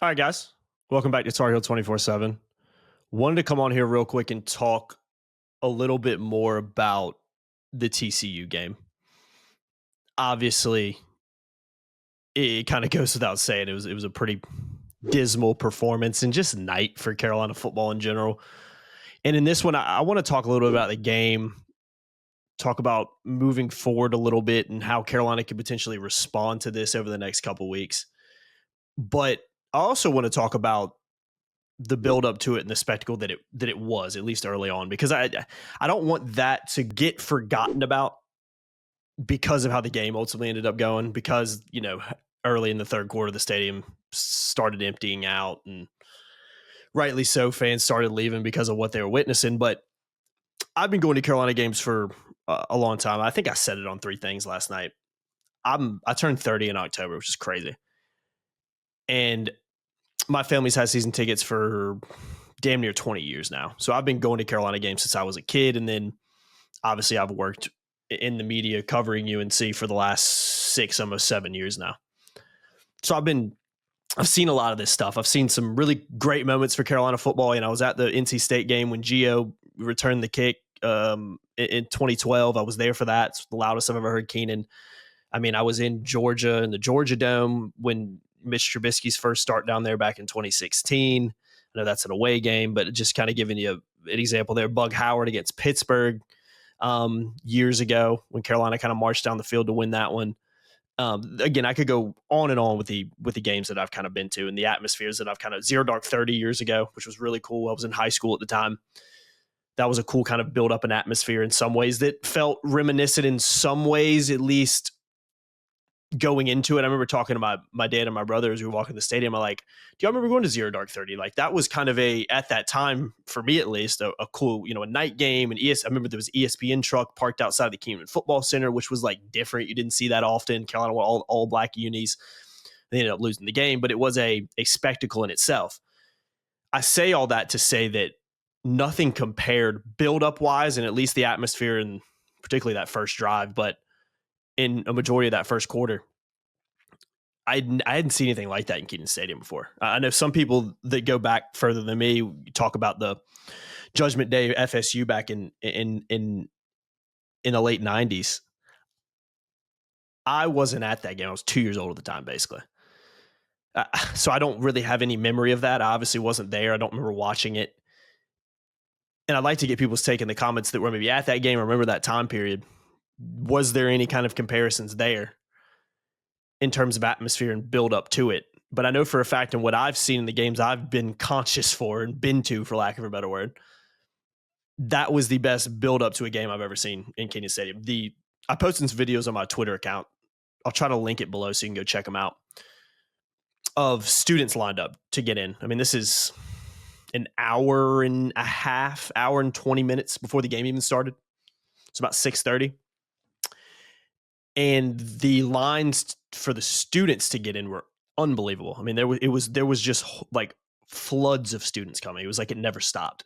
All right, guys. Welcome back to Tar Heel 24/7. Wanted to come on here real quick and talk a little bit more about the TCU game. Obviously, it kind of goes without saying it was a pretty dismal performance and just night for Carolina football in general. And in this one, I want to talk a little bit about the game, talk about moving forward a little bit and how Carolina could potentially respond to this over the next couple weeks. But I also want to talk about the build up to it and the spectacle that it was, at least early on, because I don't want that to get forgotten about because of how the game ultimately ended up going, because early in the third quarter the stadium started emptying out, and rightly so, fans started leaving because of what they were witnessing. But I've been going to Carolina games for a long time. I think I said it on Three Things last night. I turned 30 in October, which is crazy, and my family's had season tickets for damn near 20 years now. So I've been going to Carolina games since I was a kid. And then obviously I've worked in the media covering UNC for the last 6, almost 7 years now. So I've seen a lot of this stuff. I've seen some really great moments for Carolina football. I was at the NC State game when Gio returned the kick in 2012. I was there for that. It's the loudest I've ever heard Keenan. I was in Georgia in the Georgia Dome when Mitch Trubisky's first start down there back in 2016. I know that's an away game, but just kind of giving you an example there. Bug Howard against Pittsburgh years ago when Carolina kind of marched down the field to win that one. Again, I could go on and on with the games that I've kind of been to and the atmospheres that I've kind of Zero Dark 30 years ago, which was really cool. I was in high school at the time. That was a cool kind of build up an atmosphere in some ways that felt reminiscent in some ways, at least going into it. I remember talking to my dad and my brother as we were walking the stadium. I'm like, do y'all remember going to Zero Dark 30? Like, that was kind of at that time, for me at least, a cool, a night game. And I remember there was an ESPN truck parked outside the Keenan Football Center, which was like different. You didn't see that often. Carolina were all black unis. They ended up losing the game, but it was a spectacle in itself. I say all that to say that nothing compared build up wise, and at least the atmosphere and particularly that first drive, but in a majority of that first quarter, I hadn't seen anything like that in Keaton Stadium before. I know some people that go back further than me talk about the Judgment Day FSU back in the late 90s. I wasn't at that game. I was 2 years old at the time, basically. So I don't really have any memory of that. I obviously wasn't there. I don't remember watching it. And I'd like to get people's take in the comments that were maybe at that game or remember that time period. Was there any kind of comparisons there in terms of atmosphere and build up to it? But I know for a fact, and what I've seen in the games I've been conscious for and been to, for lack of a better word, that was the best build up to a game I've ever seen in Kenan Stadium. I posted some videos on my Twitter account. I'll try to link it below so you can go check them out, of students lined up to get in. This is an hour and a half, hour and 20 minutes before the game even started. It's about 6:30. And the lines for the students to get in were unbelievable. There was just like floods of students coming. It was like it never stopped.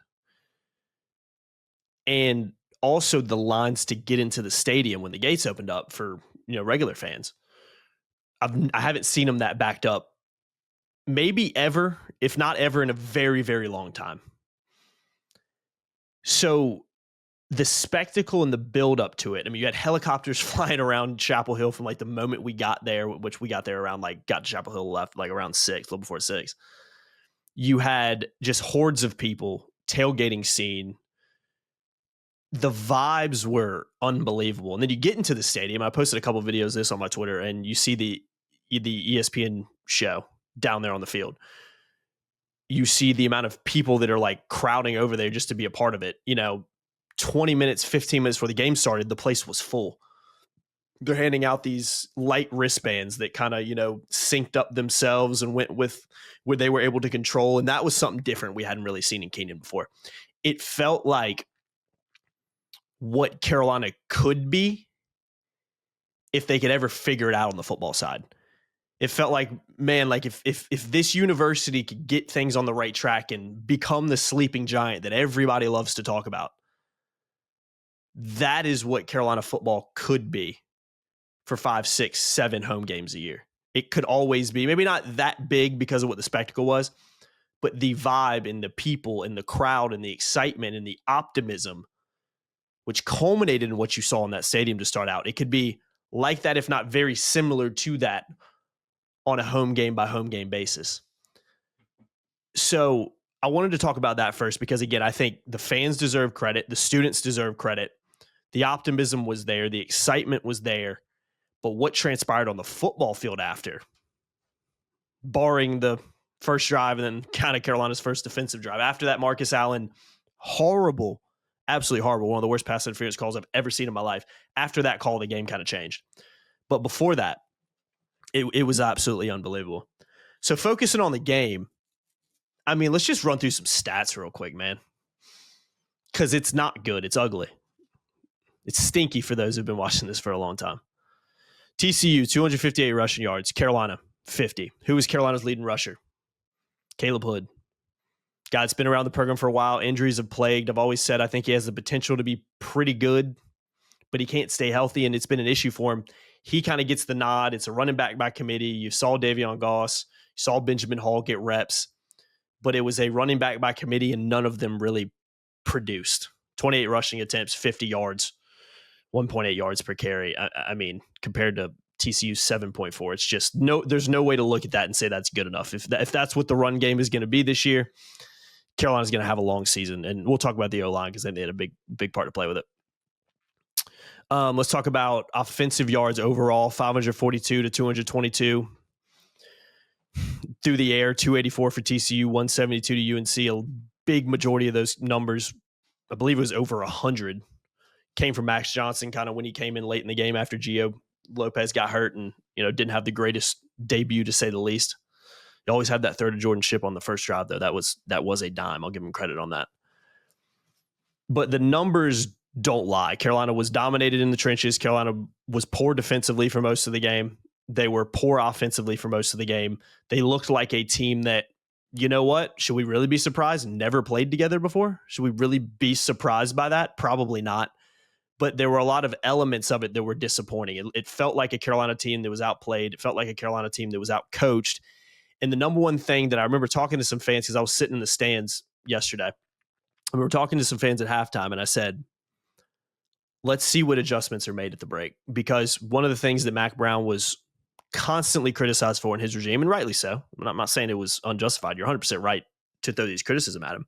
And also the lines to get into the stadium when the gates opened up for regular fans. I haven't seen them that backed up, maybe ever, if not ever, in a very, very long time. So the spectacle and the build up to it. You had helicopters flying around Chapel Hill from like the moment we got there, which we got there around got to Chapel Hill left like around 6, a little before 6. You had just hordes of people, tailgating scene. The vibes were unbelievable. And then you get into the stadium. I posted a couple of videos of this on my Twitter, and you see the ESPN show down there on the field. You see the amount of people that are like crowding over there just to be a part of it. 20 minutes, 15 minutes before the game started, the place was full. They're handing out these light wristbands that kind of, synced up themselves and went with where they were able to control. And that was something different we hadn't really seen in Keenan before. It felt like what Carolina could be if they could ever figure it out on the football side. It felt like, man, like if this university could get things on the right track and become the sleeping giant that everybody loves to talk about, that is what Carolina football could be for 5, 6, 7 home games a year. it could always be. Maybe not that big because of what the spectacle was, but the vibe and the people and the crowd and the excitement and the optimism, which culminated in what you saw in that stadium to start out. It could be like that, if not very similar to that, on a home game by home game basis. So I wanted to talk about that first because, again, I think the fans deserve credit. The students deserve credit. The optimism was there. The excitement was there. But what transpired on the football field after, barring the first drive and then kind of Carolina's first defensive drive. After that, Marcus Allen, horrible, absolutely horrible. One of the worst pass interference calls I've ever seen in my life. After that call, the game kind of changed. But before that, it was absolutely unbelievable. So focusing on the game, I mean, let's just run through some stats real quick, man. Because it's not good. It's ugly. It's stinky for those who've been watching this for a long time. TCU, 258 rushing yards. Carolina, 50. Who was Carolina's leading rusher? Caleb Hood. Guy that's been around the program for a while. Injuries have plagued. I've always said I think he has the potential to be pretty good, but he can't stay healthy, and it's been an issue for him. He kind of gets the nod. It's a running back by committee. You saw Davion Goss. You saw Benjamin Hall get reps, but it was a running back by committee, and none of them really produced. 28 rushing attempts, 50 yards, 1.8 yards per carry. I mean, compared to TCU's 7.4, it's just there's no way to look at that and say that's good enough. If that's what the run game is going to be this year, Carolina's going to have a long season, and we'll talk about the O-line because they had a big part to play with it. Let's talk about offensive yards overall, 542 to 222. Through the air, 284 for TCU, 172 to UNC. A big majority of those numbers, I believe it was over 100, came from Max Johnson kind of when he came in late in the game after Gio Lopez got hurt and didn't have the greatest debut, to say the least. He always had that throw to Jordan Shipp on the first drive, though. That was a dime. I'll give him credit on that. But the numbers don't lie. Carolina was dominated in the trenches. Carolina was poor defensively for most of the game. They were poor offensively for most of the game. They looked like a team that, you know what? Should we really be surprised? Never played together before? Should we really be surprised by that? Probably not. But there were a lot of elements of it that were disappointing. It felt like a Carolina team that was outplayed. It felt like a Carolina team that was outcoached. And the number one thing that I remember talking to some fans, because I was sitting in the stands yesterday, and we were talking to some fans at halftime, and I said, let's see what adjustments are made at the break. Because one of the things that Mac Brown was constantly criticized for in his regime, and rightly so, I'm not saying it was unjustified, you're 100% right to throw these criticism at him,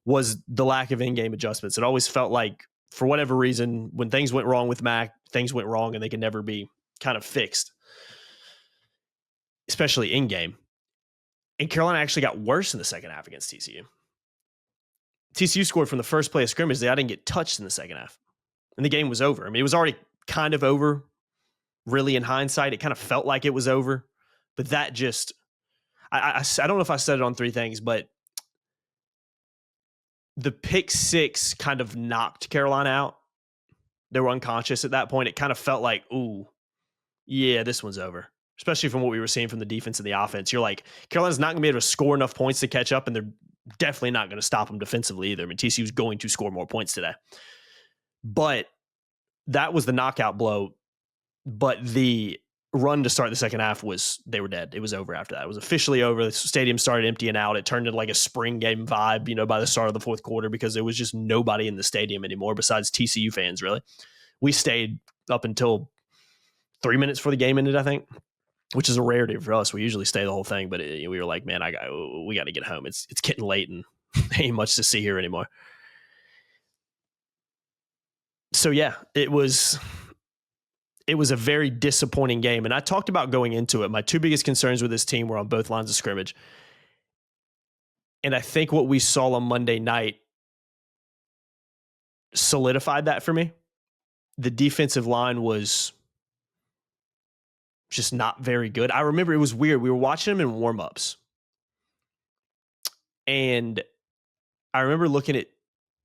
was the lack of in-game adjustments. It always felt like, for whatever reason, when things went wrong with Mac, things went wrong and they could never be kind of fixed, especially in-game. And Carolina actually got worse in the second half against TCU. TCU scored from the first play of scrimmage. They didn't get touched in the second half. And the game was over. I mean, it was already kind of over. Really, in hindsight, it kind of felt like it was over. But that just, I don't know if I said it on three things, but the pick six kind of knocked Carolina out. They were unconscious at that point. It kind of felt like, ooh, yeah, this one's over. Especially from what we were seeing from the defense and the offense. You're like, Carolina's not going to be able to score enough points to catch up, and they're definitely not going to stop them defensively either. I mean, TCU's going to score more points today. But that was the knockout blow. But the run to start the second half they were dead. It was over after that. It was officially over. The stadium started emptying out. It turned into like a spring game vibe, by the start of the fourth quarter, because there was just nobody in the stadium anymore besides TCU fans, really. We stayed up until 3 minutes before the game ended, I think, which is a rarity for us. We usually stay the whole thing, but we were like, man, we got to get home. It's getting late and ain't much to see here anymore. So yeah, it was a very disappointing game. And I talked about going into it. My two biggest concerns with this team were on both lines of scrimmage. And I think what we saw on Monday night solidified that for me. The defensive line was just not very good. I remember it was weird. We were watching them in warmups. And I remember looking at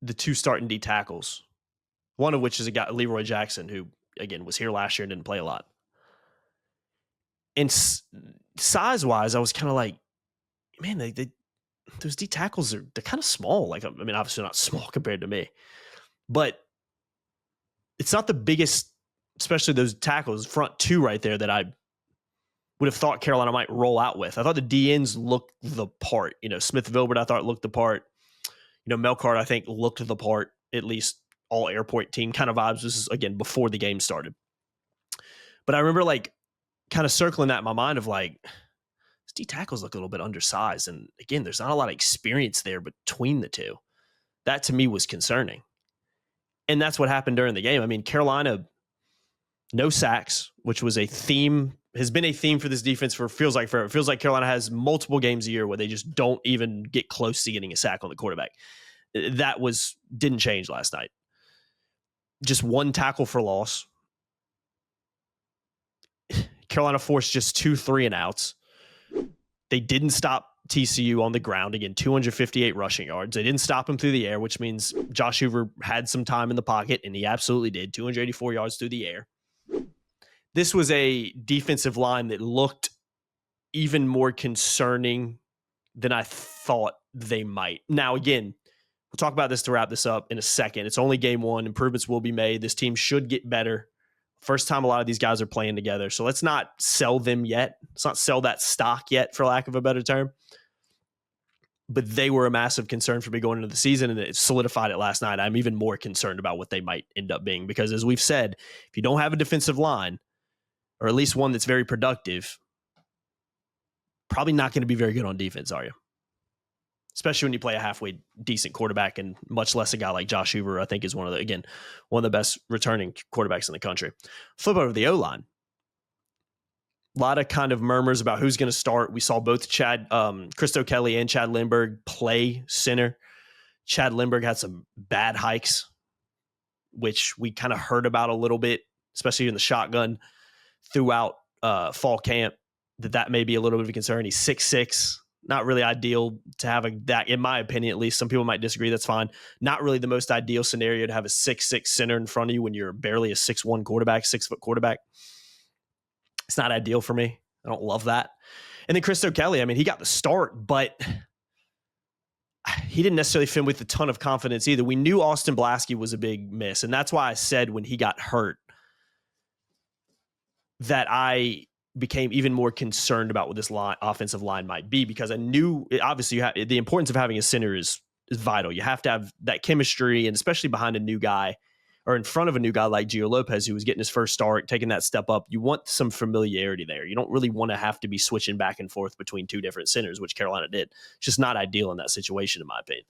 the two starting D tackles, one of which is a guy, Leroy Jackson, who, again, was here last year and didn't play a lot. And size-wise, I was kind of like, man, those D tackles they're kind of small. Like, I mean, obviously not small compared to me, but it's not the biggest, especially those tackles, front two right there, that I would have thought Carolina might roll out with. I thought the DNs looked the part. Smith Vilbert, I thought looked the part. Melcart, I think looked the part, at least all airport team kind of vibes. This is, again, before the game started. But I remember kind of circling that in my mind of these D tackles look a little bit undersized. And again, there's not a lot of experience there between the two. That to me was concerning. And that's what happened during the game. I mean, Carolina, no sacks, which was has been a theme for this defense feels like forever. It feels like Carolina has multiple games a year where they just don't even get close to getting a sack on the quarterback. That didn't change last night. Just one tackle for loss. Carolina forced just 2 3-and-outs. They didn't stop TCU on the ground. Again, 258 rushing yards. They didn't stop him through the air, which means Josh Hoover had some time in the pocket, and he absolutely did. 284 yards through the air. This was a defensive line that looked even more concerning than I thought they might. Now, again, we'll talk about this to wrap this up in a second. It's only game one. Improvements will be made. This team should get better. First time a lot of these guys are playing together. So let's not sell them yet. Let's not sell that stock yet, for lack of a better term. But they were a massive concern for me going into the season, and it solidified it last night. I'm even more concerned about what they might end up being because, as we've said, if you don't have a defensive line, or at least one that's very productive, probably not going to be very good on defense, are you? Especially when you play a halfway decent quarterback, and much less a guy like Josh Hoover, I think is one of the best returning quarterbacks in the country. Flip over to the O-line. A lot of kind of murmurs about who's going to start. We saw both Christo Kelly and Chad Lindbergh play center. Chad Lindbergh had some bad hikes, which we kind of heard about a little bit, especially in the shotgun throughout fall camp, that may be a little bit of a concern. He's 6'6", not really ideal to have that, in my opinion, at least. Some people might disagree. That's fine. Not really the most ideal scenario to have a 6'6" center in front of you when you're barely a 6'1" quarterback, 6-foot quarterback. It's not ideal for me. I don't love that. And then Christo Kelly, I mean, he got the start, but he didn't necessarily fit with a ton of confidence either. We knew Austin Blasky was a big miss, and that's why I said when he got hurt that I became even more concerned about what this offensive line might be, because I knew, obviously, the importance of having a center is vital. You have to have that chemistry, and especially behind a new guy or in front of a new guy like Gio Lopez, who was getting his first start, taking that step up. You want some familiarity there. You don't really want to have to be switching back and forth between two different centers, which Carolina did. It's just not ideal in that situation, in my opinion.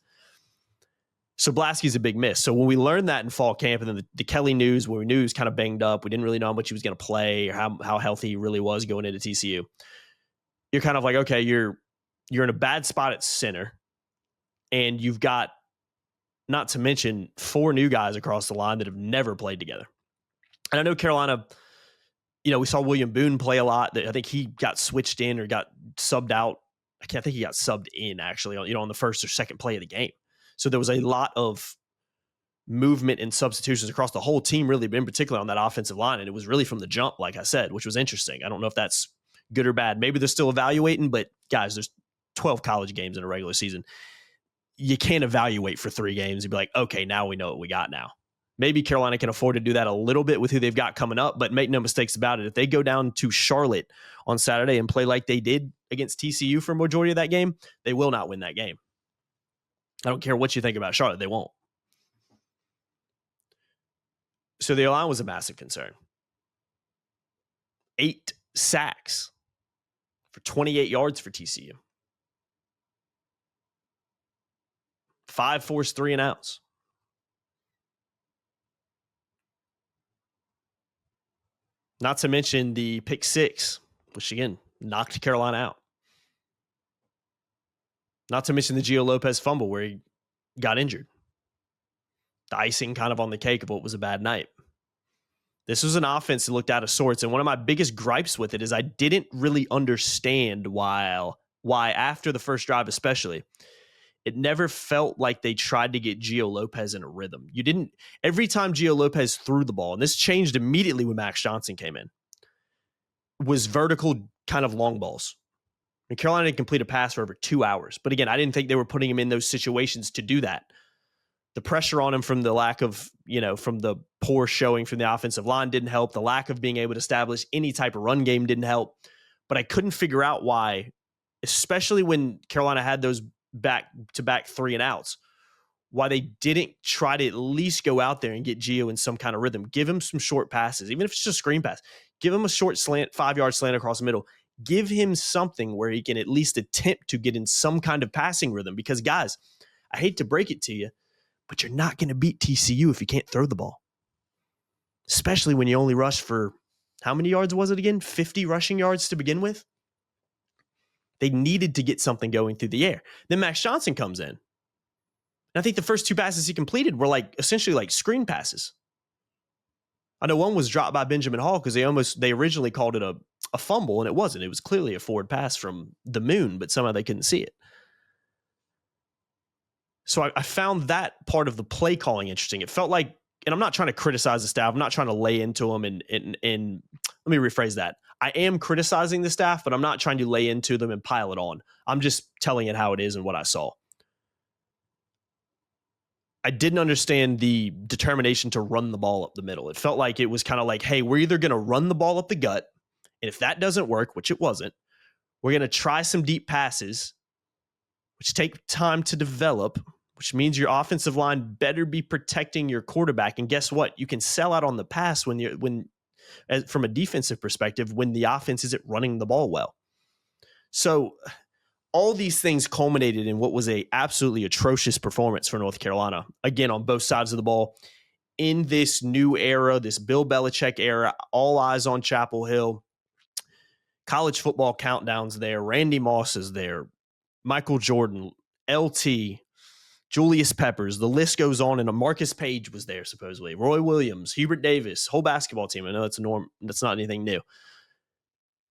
So Blasky's a big miss. So when we learned that in fall camp, and then the Kelly news, where we knew he was kind of banged up, we didn't really know how much he was going to play or how healthy he really was going into TCU. You're kind of like, okay, you're in a bad spot at center, and you've got, not to mention, 4 new guys across the line that have never played together. And I know Carolina, we saw William Boone play a lot. I think he got switched in or got subbed out. I can't think he got subbed in, actually, on the first or second play of the game. So there was a lot of movement and substitutions across the whole team, really, in particular on that offensive line. And it was really from the jump, like I said, which was interesting. I don't know if that's good or bad. Maybe they're still evaluating, but guys, there's 12 college games in a regular season. You can't evaluate for 3 games and be like, okay, now we know what we got now. Maybe Carolina can afford to do that a little bit with who they've got coming up, but make no mistakes about it. If they go down to Charlotte on Saturday and play like they did against TCU for a majority of that game, they will not win that game. I don't care what you think about Charlotte. They won't. So the line was a massive concern. 8 sacks for 28 yards for TCU. 5 forced 3-and-outs. Not to mention the pick 6, which again knocked Carolina out. Not to mention the Gio Lopez fumble where he got injured. The icing kind of on the cake of what was a bad night. This was an offense that looked out of sorts, and one of my biggest gripes with it is I didn't really understand why after the first drive especially, it never felt like they tried to get Gio Lopez in a rhythm. Every time Gio Lopez threw the ball, and this changed immediately when Max Johnson came in, was vertical kind of long balls. And Carolina didn't complete a pass for over 2 hours. But again, I didn't think they were putting him in those situations to do that. The pressure on him from the lack of, from the poor showing from the offensive line didn't help. The lack of being able to establish any type of run game didn't help. but I couldn't figure out why, especially when Carolina had those back-to-back 3-and-outs, why they didn't try to at least go out there and get Gio in some kind of rhythm. Give him some short passes, even if it's just a screen pass. Give him a short slant, 5-yard slant across the middle. Give him something where he can at least attempt to get in some kind of passing rhythm. Because, guys, I hate to break it to you, but you're not going to beat TCU if you can't throw the ball. Especially when you only rush for, how many yards was it again? 50 rushing yards to begin with? They needed to get something going through the air. Then Max Johnson comes in. And I think the first 2 passes he completed were essentially like screen passes. I know one was dropped by Benjamin Hall because they originally called it a fumble, and it wasn't. It was clearly a forward pass from the moon, but somehow they couldn't see it. So I found that part of the play calling interesting. It felt like, and I'm not trying to criticize the staff. I'm not trying to lay into them and let me rephrase that. I am criticizing the staff, but I'm not trying to lay into them and pile it on. I'm just telling it how it is and what I saw. I didn't understand the determination to run the ball up the middle. It felt like it was kind of like, hey, we're either going to run the ball up the gut, and if that doesn't work, which it wasn't, we're going to try some deep passes, which take time to develop, which means your offensive line better be protecting your quarterback. And guess what? You can sell out on the pass from a defensive perspective, when the offense isn't running the ball well. So all these things culminated in what was a absolutely atrocious performance for North Carolina, again, on both sides of the ball. In this new era, this Bill Belichick era, all eyes on Chapel Hill. College football countdowns there. Randy Moss is there. Michael Jordan, LT, Julius Peppers. The list goes on, and Marcus Page was there, supposedly. Roy Williams, Hubert Davis, whole basketball team. I know that's that's not anything new.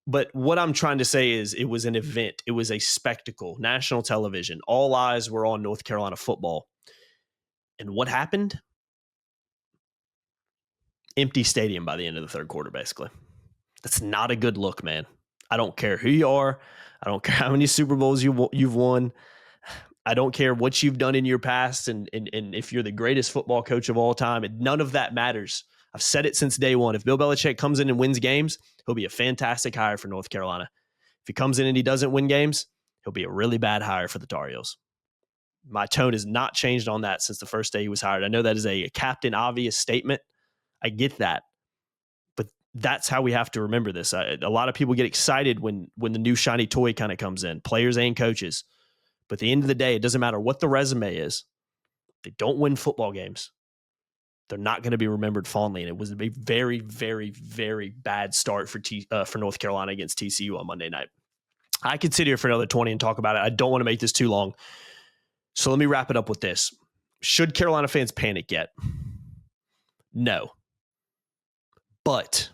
But what I'm trying to say is it was an event. It was a spectacle, national television. All eyes were on North Carolina football. And what happened? Empty stadium by the end of the third quarter, basically. That's not a good look, man. I don't care who you are. I don't care how many Super Bowls you've won. I don't care what you've done in your past and if you're the greatest football coach of all time. None of that matters. I've said it since day one. If Bill Belichick comes in and wins games, he'll be a fantastic hire for North Carolina. If he comes in and he doesn't win games, he'll be a really bad hire for the Tar Heels. My tone has not changed on that since the first day he was hired. I know that is a captain obvious statement. I get that. But that's how we have to remember this. A lot of people get excited when the new shiny toy kind of comes in, players and coaches. But at the end of the day, it doesn't matter what the resume is. They don't win football games. They're not going to be remembered fondly. And it was a very, very, very bad start for North Carolina against TCU on Monday night. I could sit here for another 20 and talk about it. I don't want to make this too long. So let me wrap it up with this. Should Carolina fans panic yet? No. But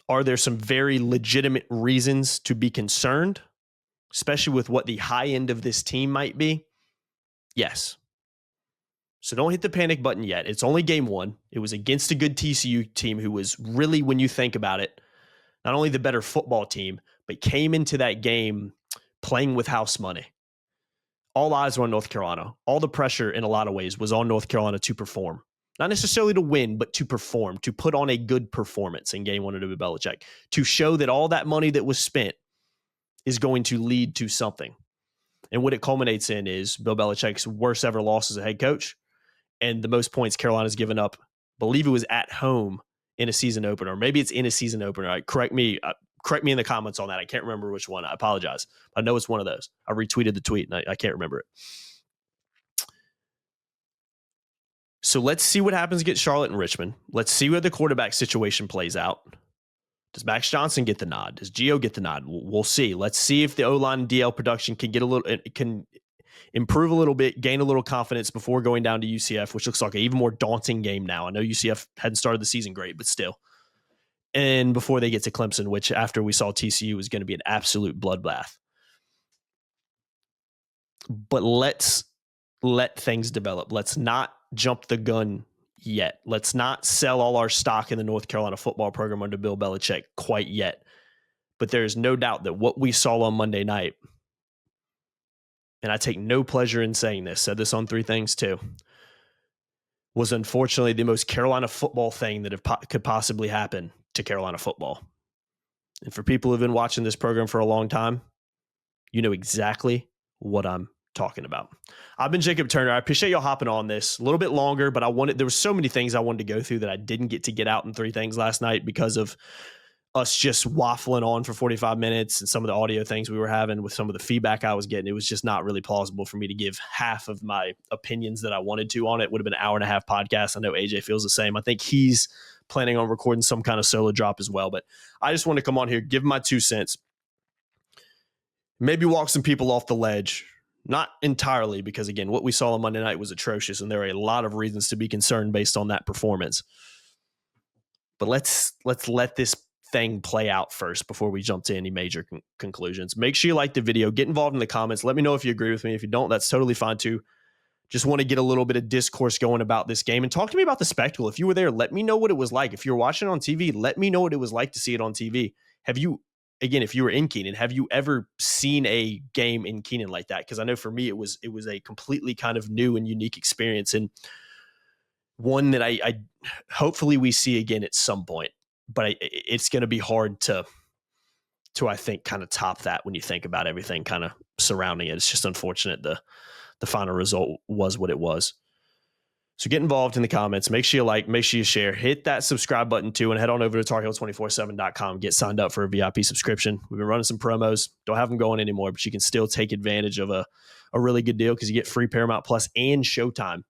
are there some very legitimate reasons to be concerned, especially with what the high end of this team might be? Yes. So don't hit the panic button yet. It's only game one. It was against a good TCU team who was really, when you think about it, not only the better football team, but came into that game playing with house money. All eyes were on North Carolina. All the pressure in a lot of ways was on North Carolina to perform. Not necessarily to win, but to perform, to put on a good performance in game one of Bill Belichick, to show that all that money that was spent is going to lead to something. And what it culminates in is Bill Belichick's worst ever loss as a head coach and the most points Carolina's given up. I believe it was at home in a season opener. Maybe it's in a season opener. Correct me in the comments on that. I can't remember which one. I apologize. I know it's one of those. I retweeted the tweet and I can't remember it. So let's see what happens against Charlotte and Richmond. Let's see where the quarterback situation plays out. Does Max Johnson get the nod? Does Gio get the nod? We'll see. Let's see if the O-line and DL production can improve a little bit, gain a little confidence before going down to UCF, which looks like an even more daunting game now. I know UCF hadn't started the season great, but still. And before they get to Clemson, which after we saw TCU was going to be an absolute bloodbath. But let's let things develop. Let's not jump the gun yet. Let's not sell all our stock in the North Carolina football program under Bill Belichick quite yet. But there's no doubt that what we saw on Monday night, and I take no pleasure in saying this, said this on Three Things too, was unfortunately the most Carolina football thing that could possibly happen to Carolina football. And for people who've been watching this program for a long time, you know exactly what I'm talking about. I've been Jacob Turner. I appreciate y'all hopping on this a little bit longer, but there were so many things I wanted to go through that I didn't get out in 3 things last night because of us just waffling on for 45 minutes and some of the audio things we were having with some of the feedback I was getting. It was just not really plausible for me to give half of my opinions that I wanted to on it. It would have been an hour and a half podcast. I know AJ feels the same. I think he's planning on recording some kind of solo drop as well, but I just want to come on here, give my 2 cents, maybe walk some people off the ledge. Not entirely, because again, what we saw on Monday night was atrocious, and there are a lot of reasons to be concerned based on that performance. But let's let this thing play out first before we jump to any major conclusions. Make sure you like the video, get involved in the comments. Let me know if you agree with me. If you don't, that's totally fine too. Just want to get a little bit of discourse going about this game and talk to me about the spectacle. If you were there, let me know what it was like. If you're watching on TV, let me know what it was like to see it on TV. Have you, again, if you were in Keenan, have you ever seen a game in Keenan like that? Because I know for me, it was a completely kind of new and unique experience, and one that I hopefully we see again at some point. But it's going to be hard to I think kind of top that when you think about everything kind of surrounding it. It's just unfortunate the final result was what it was. So get involved in the comments. Make sure you like, make sure you share, hit that subscribe button too, and head on over to TarHeels247.com. Get signed up for a VIP subscription. We've been running some promos. Don't have them going anymore, but you can still take advantage of a really good deal because you get free Paramount Plus and Showtime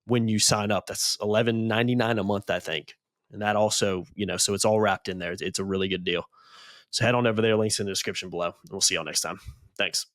when you sign up. That's $11.99 a month, I think. And that also, so it's all wrapped in there. It's a really good deal. So head on over there. Links in the description below. And we'll see y'all next time. Thanks.